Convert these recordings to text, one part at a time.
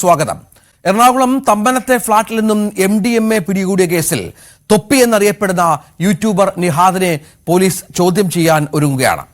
സ്വാഗതം. എറണാകുളം തമ്പനത്തെ ഫ്ളാറ്റിൽ നിന്നും MDMA പിടികൂടിയ കേസിൽ തൊപ്പി എന്നറിയപ്പെടുന്ന യൂട്യൂബർ നിഹാദിനെ പോലീസ് ചോദ്യം ചെയ്യാൻ ഒരുങ്ങുകയാണ്.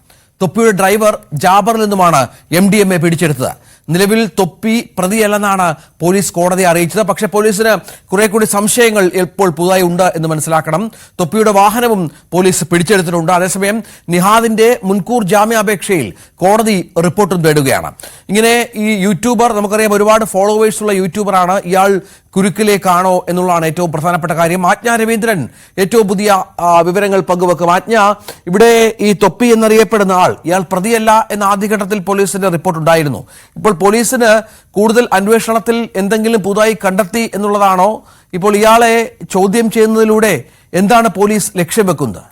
തൊപ്പിയുടെ ഡ്രൈവർ ജാബറിൽ നിന്നുമാണ് MDMA പിടിച്ചെടുത്തത്. നിലവിൽ തൊപ്പി പ്രതിയല്ലെന്നാണ് പോലീസ് കോടതിയെ അറിയിച്ചത്. പക്ഷേ പോലീസിന് കുറെ കൂടി സംശയങ്ങൾ ഇപ്പോൾ പുതുതായി ഉണ്ട് എന്ന് മനസ്സിലാക്കണം. തൊപ്പിയുടെ വാഹനവും പോലീസ് പിടിച്ചെടുത്തിട്ടുണ്ട്. അതേസമയം നിഹാദിന്റെ മുൻകൂർ ജാമ്യാപേക്ഷയിൽ കോടതി റിപ്പോർട്ടും തേടുകയാണ്. ഇങ്ങനെ ഈ യൂട്യൂബർ, നമുക്കറിയാം ഒരുപാട് ഫോളോവേഴ്സുള്ള യൂട്യൂബറാണ്. ഇയാൾ കുരുക്കിലേക്കാണോ എന്നുള്ളതാണ് ഏറ്റവും പ്രധാനപ്പെട്ട കാര്യം. ആജ്ഞ രവീന്ദ്രൻ ഏറ്റവും പുതിയ വിവരങ്ങൾ പങ്കുവെക്കും. ആജ്ഞ, ഇവിടെ ഈ തൊപ്പി എന്നറിയപ്പെടുന്ന ആൾ, ഇയാൾ പ്രതിയല്ല എന്ന ആദ്യഘട്ടത്തിൽ പോലീസിന്റെ റിപ്പോർട്ട് ഉണ്ടായിരുന്നു. ഇപ്പോൾ പോലീസിന് കൂടുതൽ അന്വേഷണത്തിൽ എന്തെങ്കിലും പുതുതായി കണ്ടെത്തി എന്നുള്ളതാണോ? ഇപ്പോൾ ഇയാളെ ചോദ്യം ചെയ്യുന്നതിലൂടെ എന്താണ് പോലീസ് ലക്ഷ്യം വെക്കുന്നത്?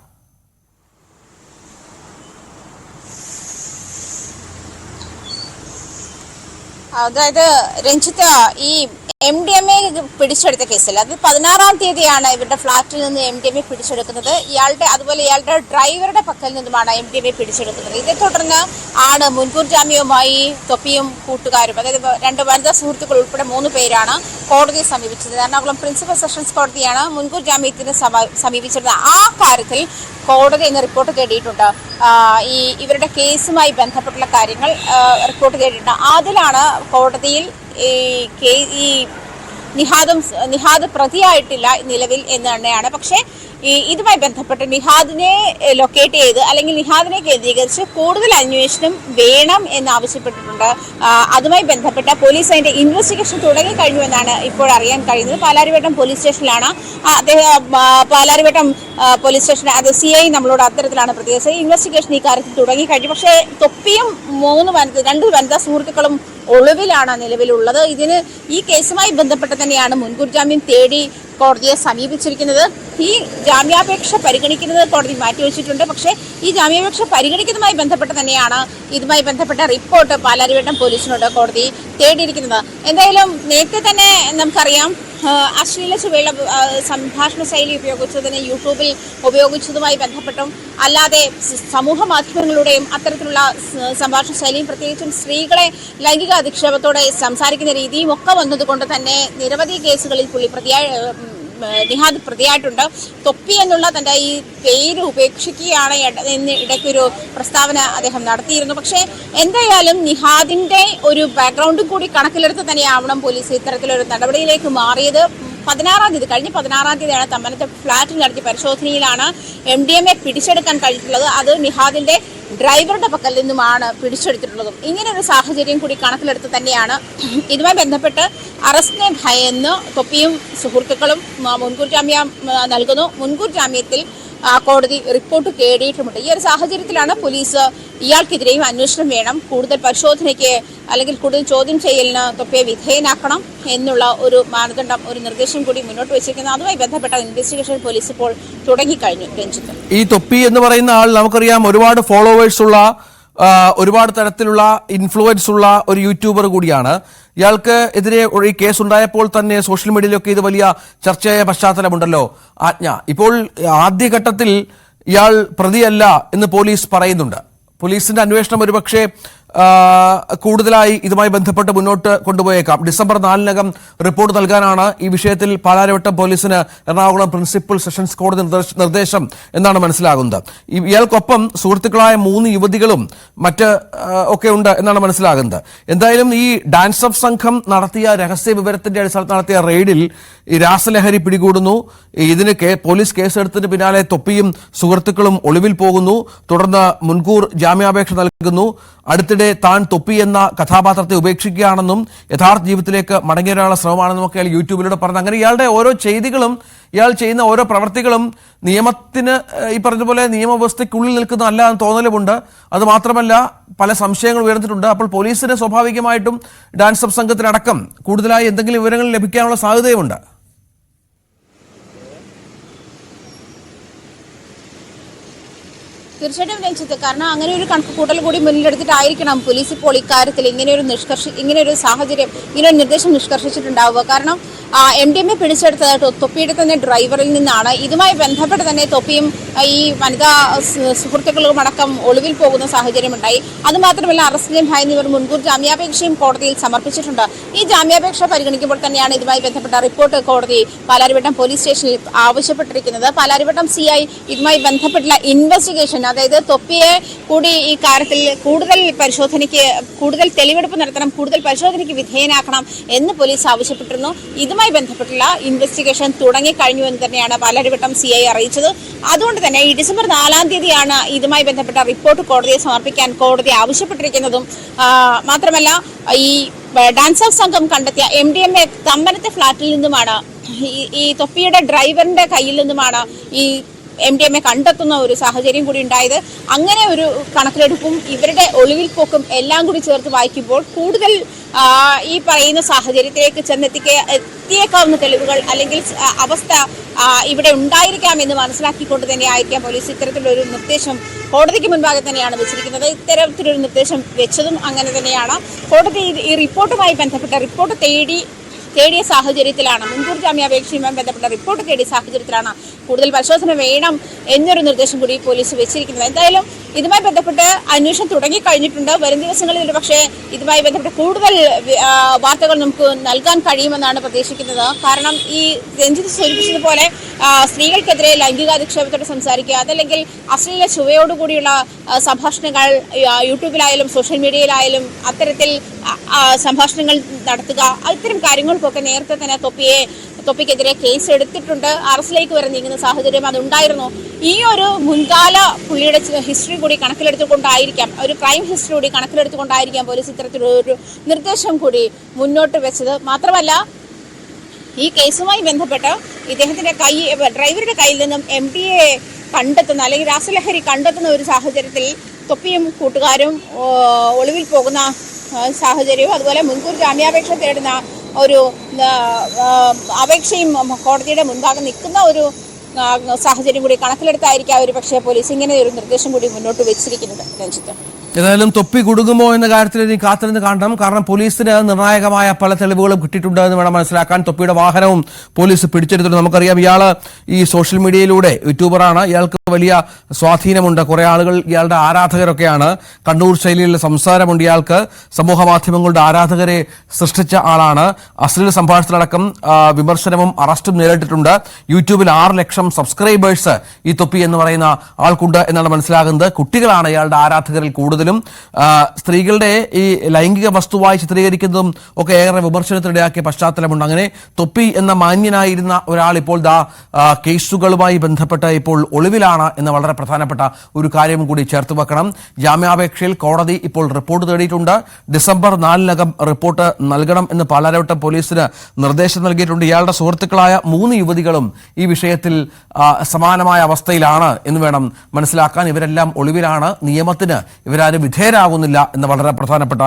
അതായത് രഞ്ജിത്ത്, ഈ MDMA പിടിച്ചെടുത്ത കേസിൽ അത് 16-ാം തീയതിയാണ് ഇവരുടെ ഫ്ളാറ്റിൽ നിന്ന് MDMA പിടിച്ചെടുക്കുന്നത്. അതുപോലെ ഇയാളുടെ ഡ്രൈവറുടെ പക്കൽ നിന്നുമാണ് MDMA പിടിച്ചെടുക്കുന്നത്. ഇതേ തുടർന്ന് ആണ് മുൻകൂർ ജാമ്യവുമായി തൊപ്പിയും കൂട്ടുകാരും, അതായത് 2 വനിതാ സുഹൃത്തുക്കൾ ഉൾപ്പെടെ 3 പേരാണ് കോടതിയെ സമീപിച്ചത്. എറണാകുളം പ്രിൻസിപ്പൽ സെഷൻസ് കോടതിയാണ് മുൻകൂർ ജാമ്യത്തിന് സമീപിച്ചിരുന്നത്. ആ കാര്യത്തിൽ കോടതി ഇന്ന് റിപ്പോർട്ട് തേടിയിട്ടുണ്ട്. ഇവരുടെ കേസുമായി ബന്ധപ്പെട്ടുള്ള കാര്യങ്ങൾ റിപ്പോർട്ട് തേടിയിട്ടുണ്ട്. അതിലാണ് കോടതിയിൽ ഈ നിഹാദ് പ്രതിയായിട്ടില്ല നിലവിൽ എന്ന് തന്നെയാണ്. പക്ഷേ ഇതുമായി ബന്ധപ്പെട്ട് നിഹാദിനെ ലൊക്കേറ്റ് ചെയ്ത് അല്ലെങ്കിൽ നിഹാദിനെ കേന്ദ്രീകരിച്ച് കൂടുതൽ അന്വേഷണം വേണം എന്ന് ആവശ്യപ്പെട്ടിട്ടുണ്ട്. അതുമായി ബന്ധപ്പെട്ട പോലീസ് അതിന്റെ ഇൻവെസ്റ്റിഗേഷൻ തുടങ്ങി കഴിഞ്ഞു എന്നാണ് ഇപ്പോൾ അറിയാൻ കഴിയുന്നത്. പാലാരിവട്ടം പോലീസ് സ്റ്റേഷനിലാണ് പാലാരിവട്ടം പോലീസ് സ്റ്റേഷൻ, അത് CI നമ്മളോട് അത്തരത്തിലാണ് പ്രതികരിച്ചത്. ഇൻവെസ്റ്റിഗേഷൻ ഈ കാര്യത്തിൽ തുടങ്ങി കഴിഞ്ഞു. പക്ഷേ തൊപ്പിയും 2 വനിതാ സുഹൃത്തുക്കളും ഒളിവിലാണ് നിലവിലുള്ളത്. ഈ കേസുമായി ബന്ധപ്പെട്ട് തന്നെയാണ് മുൻകൂർ ജാമ്യം തേടി കോടതിയെ സമീപിച്ചിരിക്കുന്നത്. ഈ ജാമ്യാപേക്ഷ പരിഗണിക്കുന്നത് കോടതി മാറ്റിവെച്ചിട്ടുണ്ട്. പക്ഷേ ഈ ജാമ്യാപേക്ഷ പരിഗണിക്കുന്നതുമായി ബന്ധപ്പെട്ട് തന്നെയാണ് ഇതുമായി ബന്ധപ്പെട്ട റിപ്പോർട്ട് പാലാരിവട്ടം പോലീസിനോട് കോടതി തേടിയിരിക്കുന്നത്. എന്തായാലും നേരത്തെ തന്നെ നമുക്കറിയാം, അശ്ലീല ചുവയുള്ള സംഭാഷണ ശൈലി ഉപയോഗിച്ചതിന് യൂട്യൂബിൽ ഉപയോഗിച്ചതുമായി ബന്ധപ്പെട്ടും അല്ലാതെ സമൂഹ മാധ്യമങ്ങളുടെയും അത്തരത്തിലുള്ള സംഭാഷണ ശൈലിയും പ്രത്യേകിച്ചും സ്ത്രീകളെ ലൈംഗിക അധിക്ഷേപത്തോടെ സംസാരിക്കുന്ന രീതിയും ഒക്കെ വന്നതുകൊണ്ട് തന്നെ നിരവധി കേസുകളിൽ നിഹാദ് പ്രതിയായിട്ടുണ്ട്. തൊപ്പി എന്നുള്ള തന്റെ ഈ പേര് ഉപേക്ഷിക്കുകയാണ് എന്ന് ഇടയ്ക്കൊരു പ്രസ്താവന അദ്ദേഹം നടത്തിയിരുന്നു. പക്ഷേ എന്തായാലും നിഹാദിന്റെ ഒരു ബാക്ക്ഗ്രൗണ്ടും കൂടി കണക്കിലെടുത്ത് തന്നെയാവണം പോലീസ് ഇത്തരത്തിലൊരു നടപടിയിലേക്ക് മാറിയത്. കഴിഞ്ഞ 16-ാം തീയതിയാണ് തമ്പനത്തെ ഫ്ളാറ്റിൽ നടത്തിയ പരിശോധനയിലാണ് MDMA പിടിച്ചെടുക്കാൻ കഴിഞ്ഞിട്ടുള്ളത്. അത് നിഹാദിന്റെ ഡ്രൈവറുടെ പക്കൽ നിന്നുമാണ് പിടിച്ചെടുത്തിട്ടുള്ളതും. ഇങ്ങനെ ഒരു സാഹചര്യം കൂടി കണക്കിലെടുത്ത് തന്നെയാണ് ഇതുമായി ബന്ധപ്പെട്ട് അറസ്റ്റിനെ ഭയന്ന് തൊപ്പിയും സുഹൃത്തുക്കളും മുൻകൂർ ജാമ്യം നൽകുന്നു. മുൻകൂർ ജാമ്യത്തിൽ കോടതി റിപ്പോർട്ട് തേടിയിട്ടുമുണ്ട്. ഈ ഒരു സാഹചര്യത്തിലാണ് പോലീസ് ഇയാൾക്കെതിരെയും അന്വേഷണം വേണം, കൂടുതൽ പരിശോധനയ്ക്ക് അല്ലെങ്കിൽ കൂടുതൽ ചോദ്യം ചെയ്യലിന് തൊപ്പിയെ വിധേയനാക്കണം എന്നുള്ള ഒരു മാനദണ്ഡം, ഒരു നിർദ്ദേശം കൂടി മുന്നോട്ട് വെച്ചിരിക്കുന്നത്. അതുമായി ബന്ധപ്പെട്ട ഇൻവെസ്റ്റിഗേഷൻ പോലീസ് ഇപ്പോൾ തുടങ്ങിക്കഴിഞ്ഞു. രഞ്ജിത്ത്, ഈ തൊപ്പി എന്ന് പറയുന്ന ആൾ നമുക്കറിയാം ഒരുപാട് ഫോളോവേഴ്സ് ഉള്ള, ഒരുപാട് തരത്തിലുള്ള ഇൻഫ്ലുവൻസ് ഉള്ള ഒരു യൂട്യൂബർ കൂടിയാണ്. ഇയാൾക്ക് എതിരെ ഈ കേസ് ഉണ്ടായപ്പോൾ തന്നെ സോഷ്യൽ മീഡിയയിലൊക്കെ ഇത് വലിയ ചർച്ചയായ പശ്ചാത്തലമുണ്ടല്ലോ. ആജ്ഞ, ഇപ്പോൾ ആദ്യഘട്ടത്തിൽ ഇയാൾ പ്രതിയല്ല എന്ന് പോലീസ് പറയുന്നുണ്ട്. പോലീസിന്റെ അന്വേഷണം ഒരുപക്ഷെ കൂടുതലായി ഇതുമായി ബന്ധപ്പെട്ട് മുന്നോട്ട് കൊണ്ടുപോയേക്കാം. ഡിസംബർ 4-നകം റിപ്പോർട്ട് നൽകാനാണ് ഈ വിഷയത്തിൽ പാലാരിവട്ടം പോലീസിന് എറണാകുളം പ്രിൻസിപ്പൽ സെഷൻസ് കോടതി നിർദ്ദേശം എന്നാണ് മനസ്സിലാകുന്നത്. ഇയാൾക്കൊപ്പം സുഹൃത്തുക്കളായ 3 യുവതികളും മറ്റ് ഒക്കെ ഉണ്ട് എന്നാണ് മനസ്സിലാകുന്നത്. എന്തായാലും ഈ ഡാൻസ് ഓഫ് സംഘം നടത്തിയ രഹസ്യ വിവരത്തിന്റെ അടിസ്ഥാനത്തിൽ നടത്തിയ റെയ്ഡിൽ ഈ രാസലഹരി പിടികൂടുന്നു. ഇതിന് പോലീസ് കേസെടുത്തതിന് പിന്നാലെ തൊപ്പിയും സുഹൃത്തുക്കളും ഒളിവിൽ പോകുന്നു. തുടർന്ന് മുൻകൂർ ജാമ്യാപേക്ഷ നൽകുന്നു. അടുത്തിടെ താൻ തൊപ്പി എന്ന കഥാപാത്രത്തെ ഉപേക്ഷിക്കുകയാണെന്നും യഥാർത്ഥ ജീവിതത്തിലേക്ക് മടങ്ങിവരാനുള്ള ശ്രമമാണെന്നും ഒക്കെ അയാൾ യൂട്യൂബിലൂടെ പറഞ്ഞു. അങ്ങനെ ഇയാളുടെ ഓരോ ചെയ്തികളും, ഇയാൾ ചെയ്യുന്ന ഓരോ പ്രവർത്തികളും നിയമത്തിന്, ഈ പറഞ്ഞതുപോലെ നിയമവ്യവസ്ഥയ്ക്കുള്ളിൽ നിൽക്കുന്നതല്ല എന്ന് തോന്നലുമുണ്ട്. അത് മാത്രമല്ല പല സംശയങ്ങൾ ഉയർന്നിട്ടുണ്ട്. അപ്പോൾ പോലീസിന് സ്വാഭാവികമായിട്ടും ഡാൻസ് ഓഫ് സംഘത്തിനടക്കം കൂടുതലായി എന്തെങ്കിലും വിവരങ്ങൾ ലഭിക്കാനുള്ള സാധ്യതയുമുണ്ട്. തീർച്ചയായിട്ടും രഞ്ജിത്ത്, കാരണം അങ്ങനെ ഒരു കണക്കുകൂട്ടൽ കൂടി മുന്നിലെടുത്തിട്ടായിരിക്കണം പോലീസ് ഇപ്പോൾ ഇക്കാര്യത്തിൽ ഇങ്ങനെ ഒരു സാഹചര്യം, ഇങ്ങനെ ഒരു നിർദ്ദേശം നിഷ്കർഷിച്ചിട്ടുണ്ടാവുക. കാരണം MDMA പിടിച്ചെടുത്തത് തൊപ്പിയുടെ തന്നെ ഡ്രൈവറിൽ നിന്നാണ്. ഇതുമായി ബന്ധപ്പെട്ട് തന്നെ തൊപ്പിയും ഈ വനിതാ സുഹൃത്തുക്കളും അടക്കം ഒളിവിൽ പോകുന്ന സാഹചര്യമുണ്ടായി. അതുമാത്രമല്ല അറസ്റ്റിനെ ഭയന്ന് ഇവർ മുൻകൂർ ജാമ്യാപേക്ഷയും കോടതിയിൽ സമർപ്പിച്ചിട്ടുണ്ട്. ഈ ജാമ്യാപേക്ഷ പരിഗണിക്കുമ്പോൾ തന്നെയാണ് ഇതുമായി ബന്ധപ്പെട്ട റിപ്പോർട്ട് കോടതി പാലാരിവട്ടം പോലീസ് സ്റ്റേഷനിൽ ആവശ്യപ്പെട്ടിരിക്കുന്നത്. പാലാരിവട്ടം CI ഇതുമായി ബന്ധപ്പെട്ടുള്ള ഇൻവെസ്റ്റിഗേഷൻ, അതായത് തൊപ്പിയെ കൂടി ഈ കാര്യത്തിൽ കൂടുതൽ തെളിവെടുപ്പ് നടത്തണം, കൂടുതൽ പരിശോധനയ്ക്ക് വിധേയനാക്കണം എന്ന് പോലീസ് ആവശ്യപ്പെട്ടിരുന്നു. ഇതുമായി ബന്ധപ്പെട്ടുള്ള ഇൻവെസ്റ്റിഗേഷൻ തുടങ്ങിക്കഴിഞ്ഞു എന്ന് തന്നെയാണ് പാലാരിവട്ടം CI അറിയിച്ചത്. അതുകൊണ്ട് തന്നെ ഈ ഡിസംബർ 4-ാം തീയതിയാണ് ഇതുമായി ബന്ധപ്പെട്ട റിപ്പോർട്ട് കോടതിയെ സമർപ്പിക്കാൻ കോടതി ആവശ്യപ്പെട്ടിരിക്കുന്നതും. മാത്രമല്ല ഈ ഡാൻസ് ഓഫ് സംഘം കണ്ടെത്തിയ MDMA തമ്മനത്തെ ഫ്ളാറ്റിൽ നിന്നുമാണ്, ഈ തൊപ്പിയുടെ ഡ്രൈവറിന്റെ കയ്യിൽ നിന്നുമാണ് ഈ MDMA കണ്ടെത്തുന്ന ഒരു സാഹചര്യം കൂടി ഉണ്ടായത്. അങ്ങനെ ഒരു കണക്കിലെടുപ്പും ഇവരുടെ ഒളിവിൽ പോക്കും എല്ലാം കൂടി ചേർത്ത് വായിക്കുമ്പോൾ കൂടുതൽ ഈ പറയുന്ന സാഹചര്യത്തിലേക്ക് എത്തിയേക്കാവുന്ന തെളിവുകൾ അല്ലെങ്കിൽ അവസ്ഥ ഇവിടെ ഉണ്ടായിരിക്കാം എന്ന് മനസ്സിലാക്കിക്കൊണ്ട് തന്നെയായിരിക്കാം പോലീസ് ഇത്തരത്തിലൊരു നിർദ്ദേശം കോടതിക്ക് മുൻപാകെ തന്നെയാണ് വെച്ചിരിക്കുന്നത്. ഇത്തരത്തിലൊരു നിർദ്ദേശം വെച്ചതും അങ്ങനെ തന്നെയാണ്. കോടതി ഈ റിപ്പോർട്ടുമായി ബന്ധപ്പെട്ട റിപ്പോർട്ട് തേടിയ സാഹചര്യത്തിലാണ്, മുൻകൂർ ജാമ്യാപേക്ഷയുമായി ബന്ധപ്പെട്ട റിപ്പോർട്ട് തേടിയ സാഹചര്യത്തിലാണ് കൂടുതൽ പരിശോധന വേണം എന്നൊരു നിർദ്ദേശം കൂടി പോലീസ് വെച്ചിരിക്കുന്നത്. എന്തായാലും ഇതുമായി ബന്ധപ്പെട്ട് അന്വേഷണം തുടങ്ങിക്കഴിഞ്ഞിട്ടുണ്ട്. വരും ദിവസങ്ങളിൽ പക്ഷേ ഇതുമായി ബന്ധപ്പെട്ട് കൂടുതൽ വാർത്തകൾ നമുക്ക് നൽകാൻ കഴിയുമെന്നാണ് പ്രതീക്ഷിക്കുന്നത്. കാരണം ഈ രഞ്ജിത്ത് സൂചിപ്പിച്ചതുപോലെ സ്ത്രീകൾക്കെതിരെ ലൈംഗികാധിക്ഷേപത്തോടെ സംസാരിക്കുക, അതല്ലെങ്കിൽ അശ്ലീല ചുവയോടുകൂടിയുള്ള സംഭാഷണങ്ങൾ യൂട്യൂബിലായാലും സോഷ്യൽ മീഡിയയിലായാലും അത്തരത്തിൽ സംഭാഷണങ്ങൾ നടത്തുക, ഇത്തരം കാര്യങ്ങൾക്കൊക്കെ നേരത്തെ തന്നെ തൊപ്പിക്കെതിരെ കേസ് എടുത്തിട്ടുണ്ട്. അറസ്റ്റിലേക്ക് വരെ നീങ്ങുന്ന സാഹചര്യം അതുണ്ടായിരുന്നു. ഈ ഒരു മുൻകാല പുള്ളിയുടെ ഹിസ്റ്ററി കൂടി കണക്കിലെടുത്തുകൊണ്ടായിരിക്കാം, ഒരു ക്രൈം ഹിസ്റ്ററി കൂടി കണക്കിലെടുത്തുകൊണ്ടായിരിക്കാം പോലീസ് ഇത്തരത്തിലൊരു നിർദ്ദേശം കൂടി മുന്നോട്ട് വെച്ചത്. മാത്രമല്ല ഈ കേസുമായി ബന്ധപ്പെട്ട് ഇദ്ദേഹത്തിന്റെ ഡ്രൈവറുടെ കയ്യിൽ നിന്നും MDA കണ്ടെത്തുന്ന അല്ലെങ്കിൽ രാസലഹരി കണ്ടെത്തുന്ന ഒരു സാഹചര്യത്തിൽ തൊപ്പിയും കൂട്ടുകാരും ഒളിവിൽ പോകുന്ന സാഹചര്യവും അതുപോലെ മുൻകൂർ ജാമ്യാപേക്ഷ തേടുന്ന ഒരു അപേക്ഷയും കോടതിയുടെ മുൻപാകെ നിൽക്കുന്ന ഒരു സാഹചര്യം കൂടി കണക്കിലെടുത്തായിരിക്കാം ഒരു പക്ഷേ പോലീസ് ഇങ്ങനെ ഒരു നിർദ്ദേശം കൂടി മുന്നോട്ട് വെച്ചിരിക്കുന്നത്. രഞ്ജിത്ത്, ഏതായാലും തൊപ്പി കുടുങ്ങുമോ എന്ന കാര്യത്തിൽ ഇനി കാത്തിരുന്ന് കാണണം. കാരണം പോലീസിന് നിർണായകമായ പല തെളിവുകളും കിട്ടിയിട്ടുണ്ട് എന്ന് വേണം മനസ്സിലാക്കാൻ. തൊപ്പിയുടെ വാഹനവും പോലീസ് പിടിച്ചെടുത്തിട്ടുണ്ട്. നമുക്കറിയാം ഇയാള് ഈ സോഷ്യൽ മീഡിയയിലൂടെ യൂട്യൂബറാണ്, ഇയാൾക്ക് വലിയ സ്വാധീനമുണ്ട്, കുറെ ആളുകൾ ഇയാളുടെ ആരാധകരൊക്കെയാണ്, കണ്ണൂർ ശൈലിയിലുള്ള സംസാരമുണ്ട് ഇയാൾക്ക്, സമൂഹ മാധ്യമങ്ങളുടെ ആരാധകരെ സൃഷ്ടിച്ച ആളാണ്. അശ്ലീല സംഭാഷണത്തിലടക്കം വിമർശനവും അറസ്റ്റും നേരിട്ടിട്ടുണ്ട്. യൂട്യൂബിൽ 6 ലക്ഷം സബ്സ്ക്രൈബേഴ്സ് ഈ തൊപ്പി എന്ന് പറയുന്ന ആൾക്കുണ്ട് എന്നാണ് മനസ്സിലാകുന്നത്. കുട്ടികളാണ് ഇയാളുടെ ആരാധകരിൽ കൂടുതലും. സ്ത്രീകളുടെ ഈ ലൈംഗിക വസ്തുവായി ചിത്രീകരിക്കുന്നതും ഒക്കെ ഏറെ വിമർശനത്തിനിടയാക്കിയ പശ്ചാത്തലമുണ്ട്. അങ്ങനെ തൊപ്പി എന്ന മാന്യനായിരുന്ന ഒരാൾ ഇപ്പോൾ കേസുകളുമായി ബന്ധപ്പെട്ട് ഇപ്പോൾ ഒളിവിലാണ് എന്ന വളരെ പ്രധാനപ്പെട്ട ഒരു കാര്യം കൂടി ചേർത്ത് വെക്കണം. ജാമ്യാപേക്ഷയിൽ കോടതി ഇപ്പോൾ റിപ്പോർട്ട് തേടിയിട്ടുണ്ട്. ഡിസംബർ 4-നകം റിപ്പോർട്ട് നൽകണം എന്ന് പാലാരിവട്ടം പോലീസിന് നിർദ്ദേശം നൽകിയിട്ടുണ്ട്. ഇയാളുടെ സുഹൃത്തുക്കളായ 3 യുവതികളും ഈ വിഷയത്തിൽ സമാനമായ അവസ്ഥയിലാണ് എന്ന് വേണം മനസ്സിലാക്കാൻ. ഇവരെല്ലാം ഒളിവിലാണ്, നിയമത്തിന് ഇവരാരും വിധേയരാകുന്നില്ല എന്ന വളരെ പ്രധാനപ്പെട്ട